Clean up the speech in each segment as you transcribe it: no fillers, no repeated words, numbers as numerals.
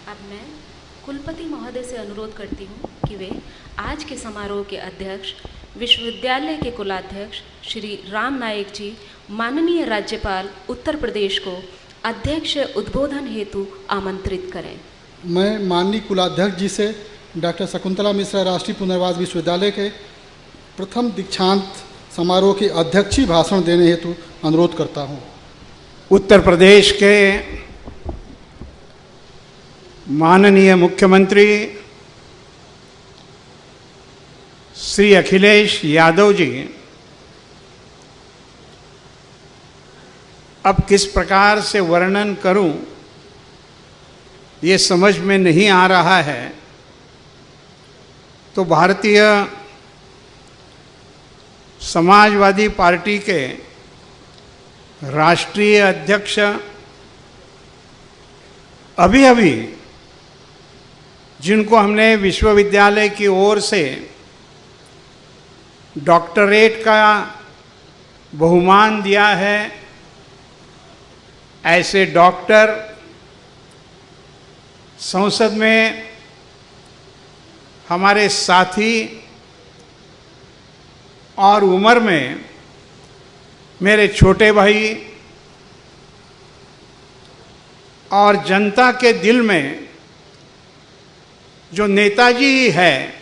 अब मैं कुलपति महोदय से अनुरोध करती हूँ कि वे आज के समारोह के अध्यक्ष, विश्वविद्यालय के कुलाध्यक्ष श्री राम नायक जी, माननीय राज्यपाल उत्तर प्रदेश को अध्यक्ष उद्बोधन हेतु आमंत्रित करें। मैं माननीय कुलाध्यक्ष जी से डॉक्टर शकुंतला मिश्रा राष्ट्रीय पुनर्वास विश्वविद्यालय के प्रथम दीक्षांत समारोह के अध्यक्षीय भाषण देने हेतु अनुरोध करता हूँ। उत्तर प्रदेश के माननीय मुख्यमंत्री श्री अखिलेश यादव जी अब किस प्रकार से वर्णन करूं ये समझ में नहीं आ रहा है, तो भारतीय समाजवादी पार्टी के राष्ट्रीय अध्यक्ष अभी जिनको हमने विश्वविद्यालय की ओर से डॉक्टरेट का बहुमान दिया है, ऐसे डॉक्टर संसद में हमारे साथी और उम्र में मेरे छोटे भाई और जनता के दिल में जो नेताजी है,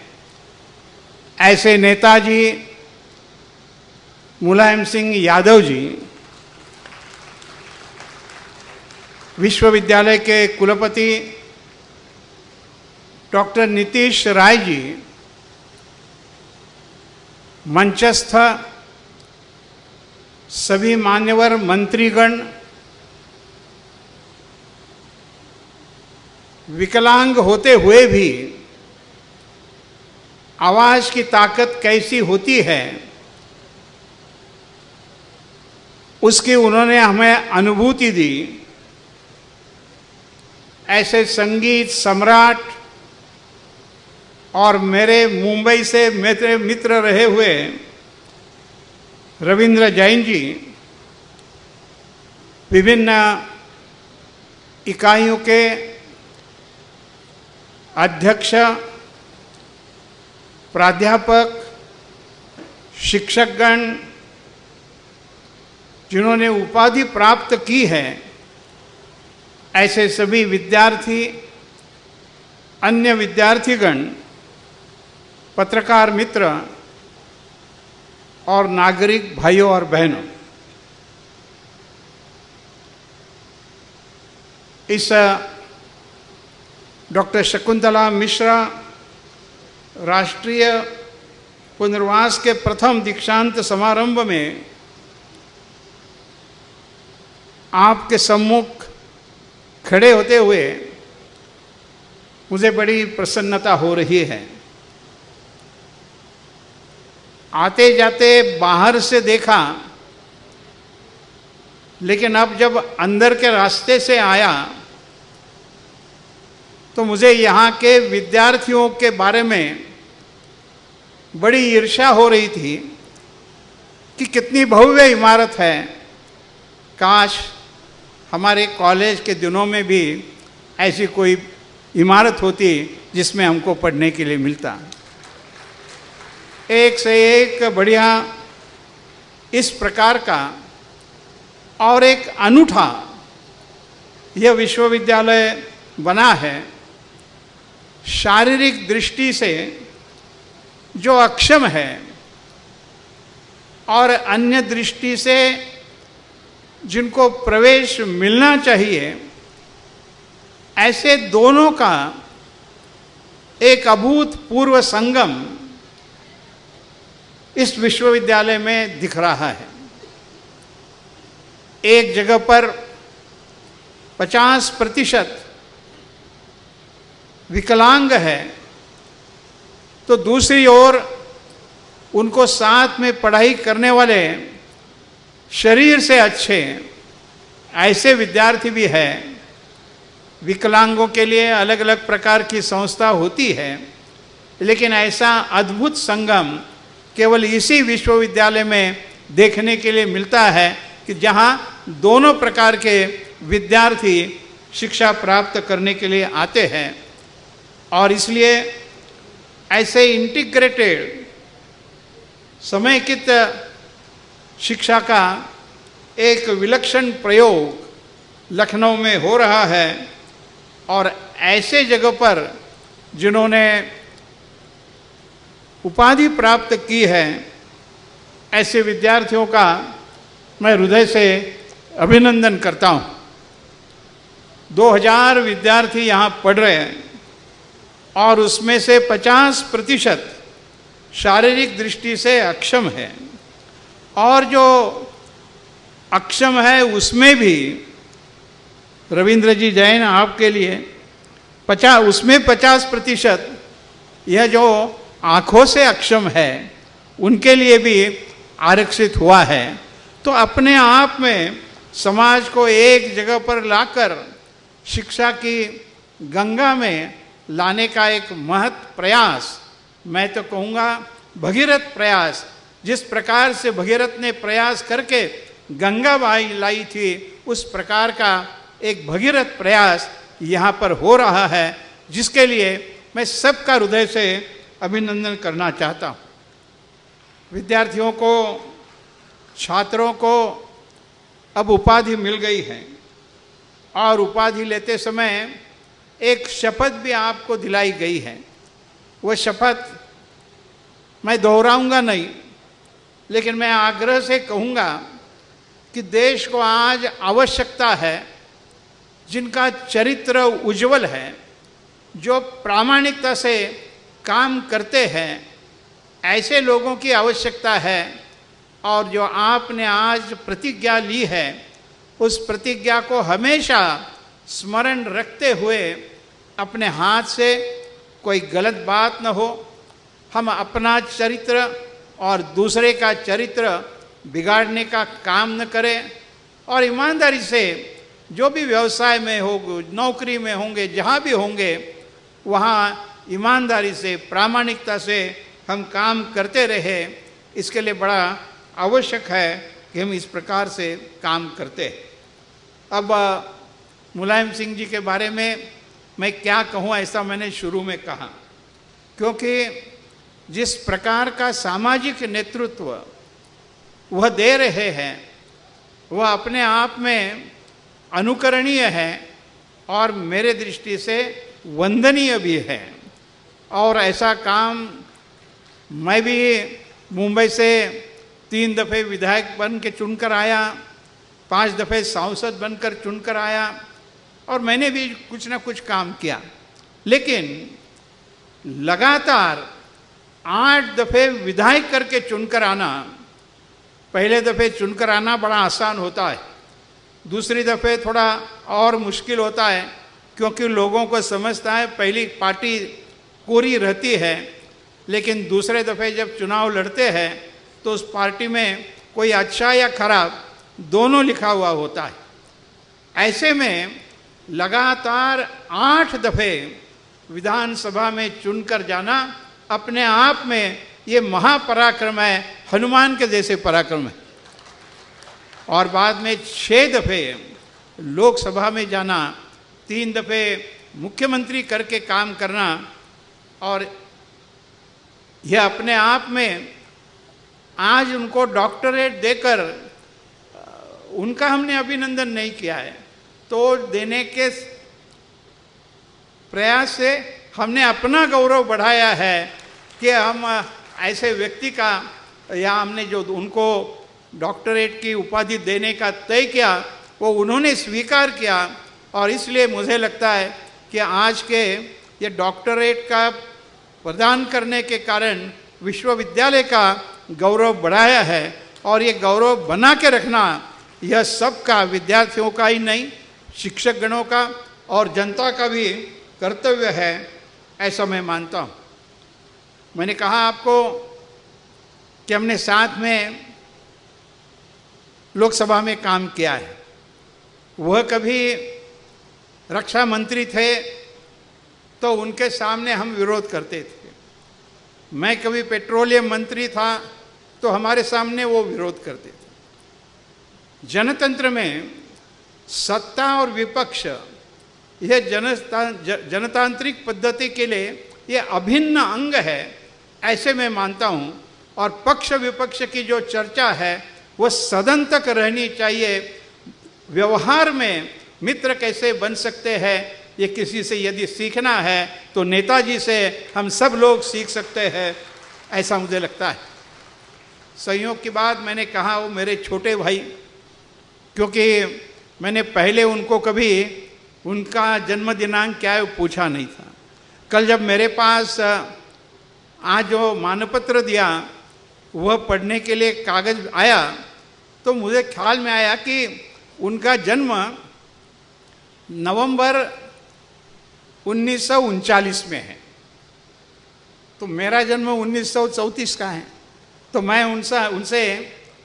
ऐसे नेताजी मुलायम सिंह यादव जी विश्वविद्यालय के कुलपति डॉक्टर नीतीश राय जी, मंचस्थ सभी मान्यवर मंत्रीगण, विकलांग होते हुए भी आवाज की ताकत कैसी होती है उसकी उन्होंने हमें अनुभूति दी। ऐसे संगीत सम्राट और मेरे मुंबई से मेरे मित्र रहे हुए रविंद्र जैन जी विभिन्न इकाइयों के अध्यक्ष, प्राध्यापक, शिक्षकगण जिन्होंने उपाधि प्राप्त की है, ऐसे सभी विद्यार्थी, अन्य विद्यार्थीगण, पत्रकार मित्र और नागरिक भाइयों और बहनों, इस डॉक्टर शकुंतला मिश्रा राष्ट्रीय पुनर्वास के प्रथम दीक्षांत समारंभ में आपके सम्मुख खड़े होते हुए मुझे बड़ी प्रसन्नता हो रही है। आते जाते बाहर से देखा, लेकिन अब जब अंदर के रास्ते से आया तो मुझे यहाँ के विद्यार्थियों के बारे में बड़ी ईर्ष्या हो रही थी कि कितनी भव्य इमारत है। काश हमारे कॉलेज के दिनों में भी ऐसी कोई इमारत होती जिसमें हमको पढ़ने के लिए मिलता। एक से एक बढ़िया इस प्रकार का और एक अनूठा यह विश्वविद्यालय बना है। शारीरिक दृष्टि से जो अक्षम है और अन्य दृष्टि से जिनको प्रवेश मिलना चाहिए, ऐसे दोनों का एक अभूतपूर्व संगम इस विश्वविद्यालय में दिख रहा है। एक जगह पर 50% विकलांग है, तो दूसरी ओर उनको साथ में पढ़ाई करने वाले शरीर से अच्छे ऐसे विद्यार्थी भी हैं। विकलांगों के लिए अलग अलग प्रकार की संस्था होती है, लेकिन ऐसा अद्भुत संगम केवल इसी विश्वविद्यालय में देखने के लिए मिलता है कि जहाँ दोनों प्रकार के विद्यार्थी शिक्षा प्राप्त करने के लिए आते हैं। और इसलिए ऐसे इंटीग्रेटेड समेकित शिक्षा का एक विलक्षण प्रयोग लखनऊ में हो रहा है। और ऐसे जगह पर जिन्होंने उपाधि प्राप्त की है, ऐसे विद्यार्थियों का मैं हृदय से अभिनंदन करता हूँ। 2000 विद्यार्थी यहाँ पढ़ रहे हैं और उसमें से 50% शारीरिक दृष्टि से अक्षम है, और जो अक्षम है उसमें भी रविंद्र जी जैन आपके लिए 50% यह जो आँखों से अक्षम है उनके लिए भी आरक्षित हुआ है। तो अपने आप में समाज को एक जगह पर लाकर शिक्षा की गंगा में लाने का एक महत् प्रयास, मैं तो कहूँगा भगीरथ प्रयास, जिस प्रकार से भगीरथ ने प्रयास करके गंगा लाई थी, उस प्रकार का एक भगीरथ प्रयास यहाँ पर हो रहा है, जिसके लिए मैं सबका हृदय से अभिनंदन करना चाहता हूँ। विद्यार्थियों को, छात्रों को अब उपाधि मिल गई है, और उपाधि लेते समय एक शपथ भी आपको दिलाई गई है। वह शपथ मैं दोहराऊंगा नहीं, लेकिन मैं आग्रह से कहूँगा कि देश को आज आवश्यकता है जिनका चरित्र उज्जवल है, जो प्रामाणिकता से काम करते हैं, ऐसे लोगों की आवश्यकता है। और जो आपने आज प्रतिज्ञा ली है, उस प्रतिज्ञा को हमेशा स्मरण रखते हुए अपने हाथ से कोई गलत बात न हो, हम अपना चरित्र और दूसरे का चरित्र बिगाड़ने का काम न करें, और ईमानदारी से जो भी व्यवसाय में हो, नौकरी में होंगे, जहाँ भी होंगे, वहाँ ईमानदारी से, प्रामाणिकता से हम काम करते रहे। इसके लिए बड़ा आवश्यक है कि हम इस प्रकार से काम करते हैं। अब मुलायम सिंह जी के बारे में मैं क्या कहूँ, ऐसा मैंने शुरू में कहा, क्योंकि जिस प्रकार का सामाजिक नेतृत्व वह दे रहे हैं वह अपने आप में अनुकरणीय है और मेरे दृष्टि से वंदनीय भी है। और ऐसा काम मैं भी मुंबई से 3 दफ़े विधायक बन के चुनकर आया, 5 दफ़े सांसद बनकर चुनकर आया, और मैंने भी कुछ ना कुछ काम किया। लेकिन लगातार 8 दफ़े विधायक करके चुनकर आना, पहले दफ़े चुनकर आना बड़ा आसान होता है, दूसरी दफ़े थोड़ा और मुश्किल होता है, क्योंकि लोगों को समझता है पहली पार्टी कोरी रहती है, लेकिन दूसरे दफ़े जब चुनाव लड़ते हैं तो उस पार्टी में कोई अच्छा या खराब दोनों लिखा हुआ होता है। ऐसे में लगातार 8 दफ़े विधानसभा में चुनकर जाना अपने आप में ये महापराक्रम है, हनुमान के जैसे पराक्रम है। और बाद में 6 दफ़े लोकसभा में जाना, 3 दफ़े मुख्यमंत्री करके काम करना, और यह अपने आप में आज उनको डॉक्टरेट देकर उनका हमने अभिनंदन नहीं किया है, तो देने के प्रयास से हमने अपना गौरव बढ़ाया है कि हम ऐसे व्यक्ति का, या हमने जो उनको डॉक्टरेट की उपाधि देने का तय किया वो उन्होंने स्वीकार किया। और इसलिए मुझे लगता है कि आज के ये डॉक्टरेट का प्रदान करने के कारण विश्वविद्यालय का गौरव बढ़ाया है, और ये गौरव बना के रखना यह सबका, विद्यार्थियों का ही नहीं, शिक्षक गणों का और जनता का भी कर्तव्य है, ऐसा मैं मानता हूँ। मैंने कहा आपको कि हमने साथ में लोकसभा में काम किया है। वह कभी रक्षा मंत्री थे तो उनके सामने हम विरोध करते थे, मैं कभी पेट्रोलियम मंत्री था तो हमारे सामने वो विरोध करते थे। जनतंत्र में सत्ता और विपक्ष यह जनतांत्रिक पद्धति के लिए ये अभिन्न अंग है, ऐसे मैं मानता हूँ। और पक्ष विपक्ष की जो चर्चा है वह सदन तक रहनी चाहिए। व्यवहार में मित्र कैसे बन सकते हैं, ये किसी से यदि सीखना है तो नेताजी से हम सब लोग सीख सकते हैं, ऐसा मुझे लगता है। संयोग की बात मैंने कहा वो मेरे छोटे भाई, क्योंकि मैंने पहले उनको कभी उनका जन्म दिनांक क्या है वो पूछा नहीं था। कल जब मेरे पास आज जो मानपत्र दिया वह पढ़ने के लिए कागज़ आया तो मुझे ख्याल में आया कि उनका जन्म नवंबर 1939 में है, तो मेरा जन्म 1934 का है। तो मैं उनसे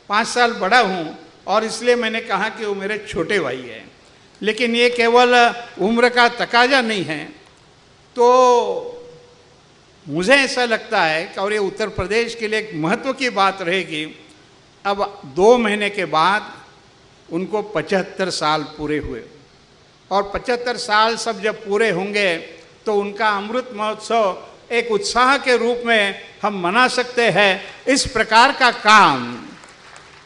5 साल बड़ा हूँ और इसलिए मैंने कहा कि वो मेरे छोटे भाई हैं। लेकिन ये केवल उम्र का तकाजा नहीं है। तो मुझे ऐसा लगता है कि और ये उत्तर प्रदेश के लिए एक महत्व की बात रहेगी। अब 2 महीने के बाद उनको 75 साल पूरे हुए और 75 साल सब जब पूरे होंगे तो उनका अमृत महोत्सव एक उत्साह के रूप में हम मना सकते हैं। इस प्रकार का काम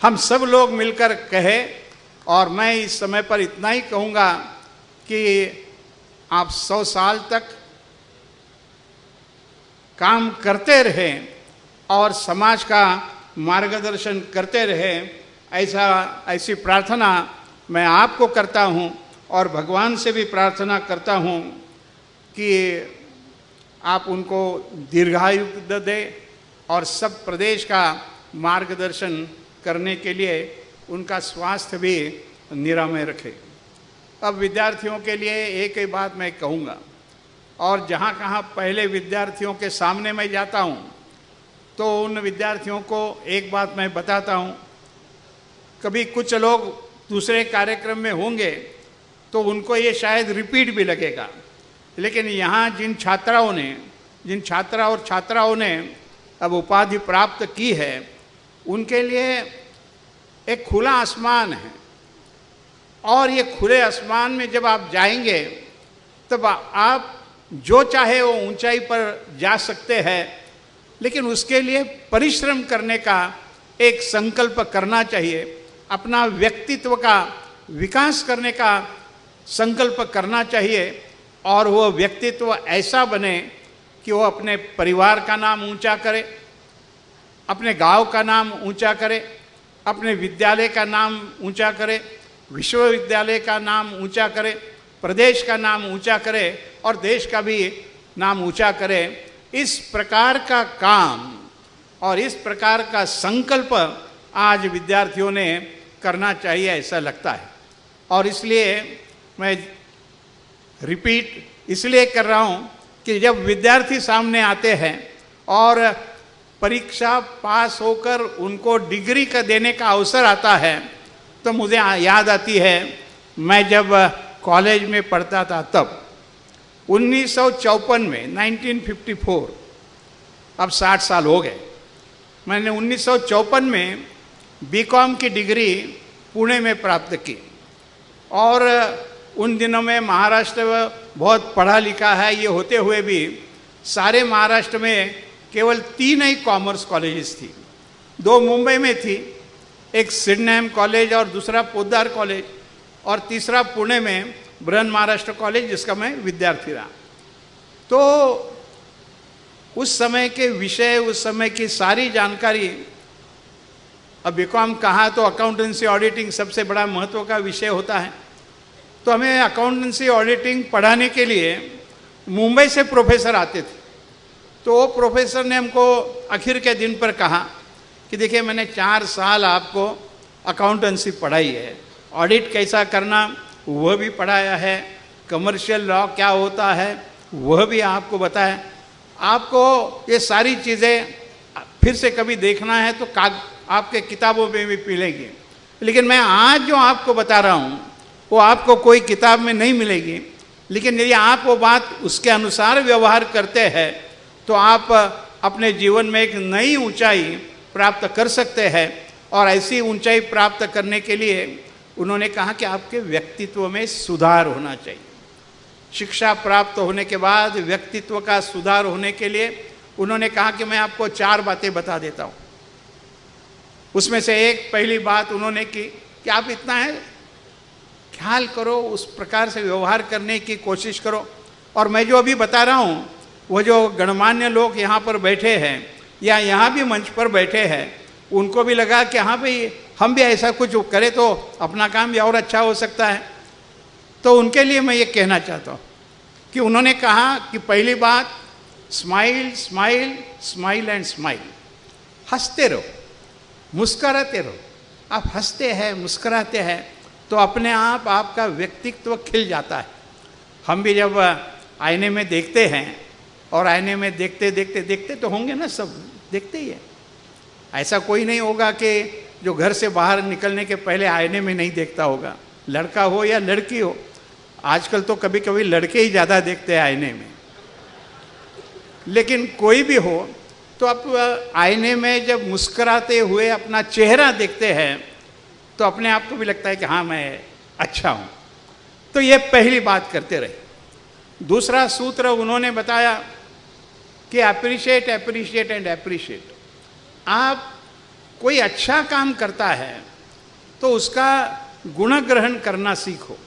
हम सब लोग मिलकर कहें। और मैं इस समय पर इतना ही कहूँगा कि आप 100 साल तक काम करते रहें और समाज का मार्गदर्शन करते रहें, ऐसी प्रार्थना मैं आपको करता हूँ और भगवान से भी प्रार्थना करता हूँ कि आप उनको दीर्घायु दें और सब प्रदेश का मार्गदर्शन करने के लिए उनका स्वास्थ्य भी निरामय रखे। अब विद्यार्थियों के लिए एक ही बात मैं कहूँगा, और जहाँ कहाँ पहले विद्यार्थियों के सामने मैं जाता हूँ तो उन विद्यार्थियों को एक बात मैं बताता हूँ। कभी कुछ लोग दूसरे कार्यक्रम में होंगे तो उनको ये शायद रिपीट भी लगेगा, लेकिन यहाँ जिन छात्रा और छात्राओं ने अब उपाधि प्राप्त की है उनके लिए एक खुला आसमान है। और ये खुले आसमान में जब आप जाएंगे तब आप जो चाहे वो ऊंचाई पर जा सकते हैं, लेकिन उसके लिए परिश्रम करने का एक संकल्प करना चाहिए। अपना व्यक्तित्व का विकास करने का संकल्प करना चाहिए और वह व्यक्तित्व ऐसा बने कि वो अपने परिवार का नाम ऊंचा करे, अपने गांव का नाम ऊंचा करे, अपने विद्यालय का नाम ऊंचा करे, विश्वविद्यालय का नाम ऊंचा करे, प्रदेश का नाम ऊंचा करे और देश का भी नाम ऊंचा करे। इस प्रकार का काम और इस प्रकार का संकल्प आज विद्यार्थियों ने करना चाहिए, ऐसा लगता है। और इसलिए मैं रिपीट इसलिए कर रहा हूँ कि जब विद्यार्थी सामने आते हैं और परीक्षा पास होकर उनको डिग्री का देने का अवसर आता है तो मुझे याद आती है मैं जब कॉलेज में पढ़ता था तब 1954 में 1954, अब 60 साल हो गए, मैंने 1954 में बीकॉम की डिग्री पुणे में प्राप्त की। और उन दिनों में महाराष्ट्र बहुत पढ़ा लिखा है ये होते हुए भी सारे महाराष्ट्र में केवल 3 ही कॉमर्स कॉलेजेस थी। 2 मुंबई में थी, एक सिडनेम कॉलेज और दूसरा पोद्दार कॉलेज, और तीसरा पुणे में बृहन महाराष्ट्र कॉलेज जिसका मैं विद्यार्थी रहा। तो उस समय के विषय, उस समय की सारी जानकारी, अब बीकॉम कहा तो अकाउंटेंसी ऑडिटिंग सबसे बड़ा महत्व का विषय होता है। तो हमें अकाउंटेंसी ऑडिटिंग पढ़ाने के लिए मुंबई से प्रोफेसर आते थे। तो वो प्रोफेसर ने हमको आखिर के दिन पर कहा कि देखिए मैंने 4 साल आपको अकाउंटेंसी पढ़ाई है, ऑडिट कैसा करना वह भी पढ़ाया है, कमर्शियल लॉ क्या होता है वह भी आपको बताया। आपको ये सारी चीज़ें फिर से कभी देखना है तो आपके किताबों में भी मिलेगी, लेकिन मैं आज जो आपको बता रहा हूँ वो आपको कोई किताब में नहीं मिलेगी। लेकिन यदि आप वो बात उसके अनुसार व्यवहार करते हैं तो आप अपने जीवन में एक नई ऊंचाई प्राप्त कर सकते हैं। और ऐसी ऊंचाई प्राप्त करने के लिए उन्होंने कहा कि आपके व्यक्तित्व में सुधार होना चाहिए। शिक्षा प्राप्त होने के बाद व्यक्तित्व का सुधार होने के लिए उन्होंने कहा कि मैं आपको 4 बातें बता देता हूँ। उसमें से एक पहली बात उन्होंने की कि आप इतना है ख्याल करो, उस प्रकार से व्यवहार करने की कोशिश करो। और मैं जो अभी बता रहा हूँ वो जो गणमान्य लोग यहाँ पर बैठे हैं या यहाँ भी मंच पर बैठे हैं, उनको भी लगा कि हाँ भाई हम भी ऐसा कुछ करें तो अपना काम भी और अच्छा हो सकता है। तो उनके लिए मैं ये कहना चाहता हूँ कि उन्होंने कहा कि पहली बात, smile smile smile and smile. हंसते रहो, मुस्कराते रहो। आप हंसते हैं, मुस्कराते हैं तो अपने आप आपका व्यक्तित्व खिल जाता है। हम भी जब आईने में देखते हैं और आईने में देखते देखते देखते तो होंगे ना, सब देखते ही है। ऐसा कोई नहीं होगा कि जो घर से बाहर निकलने के पहले आईने में नहीं देखता होगा, लड़का हो या लड़की हो। आजकल तो कभी कभी लड़के ही ज़्यादा देखते हैं आईने में, लेकिन कोई भी हो तो आप आईने में जब मुस्कुराते हुए अपना चेहरा देखते हैं तो अपने आप को भी लगता है कि हाँ मैं अच्छा हूँ। तो ये पहली बात करते रहे। दूसरा सूत्र उन्होंने बताया कि अप्रिशिएट अप्रिशिएट एंड अप्रिशिएट। आप कोई अच्छा काम करता है तो उसका गुण ग्रहण करना सीखो।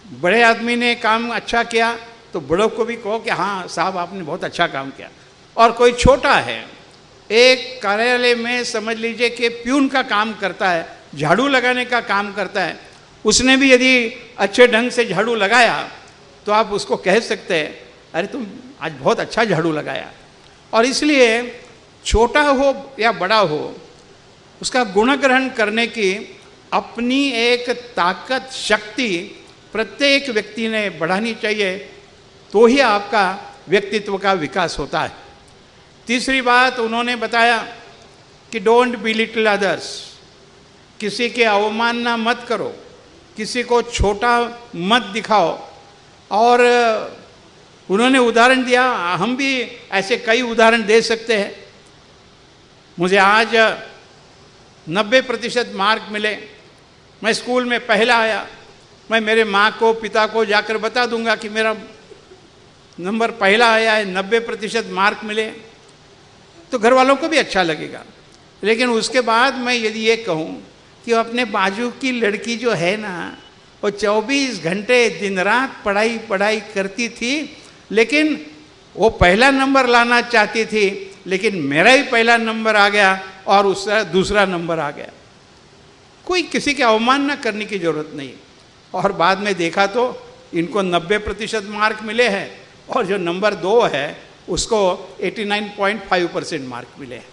बड़े आदमी ने काम अच्छा किया तो बड़ों को भी कहो कि हाँ साहब आपने बहुत अच्छा काम किया। और कोई छोटा है, एक कार्यालय में समझ लीजिए कि प्यून का काम करता है, झाड़ू लगाने का काम करता है, उसने भी यदि अच्छे ढंग से झाड़ू लगाया तो आप उसको कह सकते हैं अरे तुम आज बहुत अच्छा झाड़ू लगाया। और इसलिए छोटा हो या बड़ा हो, उसका गुण ग्रहण करने की अपनी एक ताकत, शक्ति प्रत्येक व्यक्ति ने बढ़ानी चाहिए, तो ही आपका व्यक्तित्व का विकास होता है। तीसरी बात उन्होंने बताया कि डोंट बिलिटल अदर्स। किसी के अवमानना मत करो, किसी को छोटा मत दिखाओ। और उन्होंने उदाहरण दिया, हम भी ऐसे कई उदाहरण दे सकते हैं। मुझे आज 90% मार्क मिले, मैं स्कूल में पहला आया, मैं मेरे माँ को पिता को जाकर बता दूंगा कि मेरा नंबर पहला आया है, 90% मार्क मिले, तो घर वालों को भी अच्छा लगेगा। लेकिन उसके बाद मैं यदि ये कहूँ कि अपने बाजू की लड़की जो है ना, वो 24 घंटे दिन रात पढ़ाई करती थी, लेकिन वो पहला नंबर लाना चाहती थी, लेकिन मेरा ही पहला नंबर आ गया और उसका दूसरा नंबर आ गया। कोई किसी के अवमानना करने की जरूरत नहीं। और बाद में देखा तो इनको 90% मार्क मिले हैं और जो नंबर 2 है उसको 89.5% मार्क मिले हैं।